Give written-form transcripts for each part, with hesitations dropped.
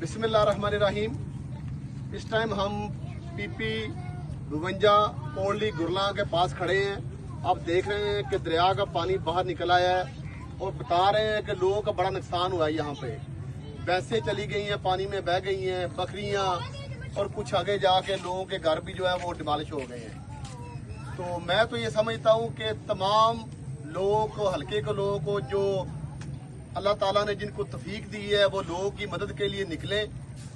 बिस्मिल्लाहिर्रहमानिर्रहीम। इस टाइम हम पीपी 52 कोल्डी गुरला के पास खड़े हैं। आप देख रहे हैं कि दरिया का पानी बाहर निकल आया है और बता रहे हैं कि लोगों का बड़ा नुकसान हुआ है। यहाँ पे भैंसें चली गई हैं, पानी में बह गई हैं, बकरियाँ, और कुछ आगे जाके लोगों के घर भी जो है वो डिमॉलिश हो गए हैं। तो मैं तो ये समझता हूँ कि तमाम लोगों को, हल्के के लोगों को, जो अल्लाह ताला ने जिनको तौफीक दी है, वो लोगों की मदद के लिए निकले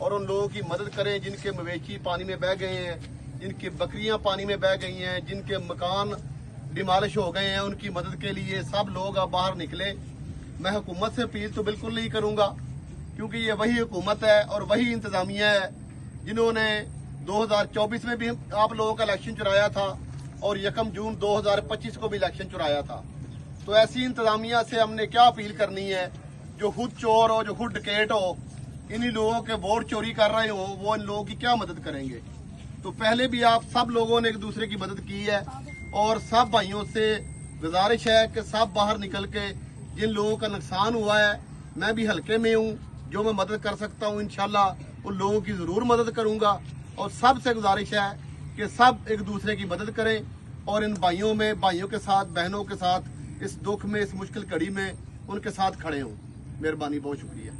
और उन लोगों की मदद करें जिनके मवेशी पानी में बह गए हैं, जिनकी बकरियां पानी में बह गई हैं, जिनके मकान डिमॉलिश हो गए हैं। उनकी मदद के लिए सब लोग अब बाहर निकले। मैं हुकूमत से अपील तो बिल्कुल नहीं करूंगा, क्योंकि ये वही हुकूमत है और वही इंतजामिया है जिन्होंने 2024 में भी आप लोगों का इलेक्शन चुराया था और 1 जून 2025 को भी इलेक्शन चुराया था। तो ऐसी इंतजामिया से हमने क्या अपील करनी है, जो खुद चोर हो, जो खुद डकैत हो, इन्हीं लोगों के वोट चोरी कर रहे हो, वो इन लोगों की क्या मदद करेंगे। तो पहले भी आप सब लोगों ने एक दूसरे की मदद की है और सब भाइयों से गुजारिश है कि सब बाहर निकल के, जिन लोगों का नुकसान हुआ है, मैं भी हल्के में हूँ, जो मैं मदद कर सकता हूँ इंशाल्लाह उन लोगों की ज़रूर मदद करूँगा। और सबसे गुजारिश है कि सब एक दूसरे की मदद करें और इन भाइयों के साथ, बहनों के साथ इस दुख में, इस मुश्किल घड़ी में उनके साथ खड़े हों। मेहरबानी, बहुत शुक्रिया।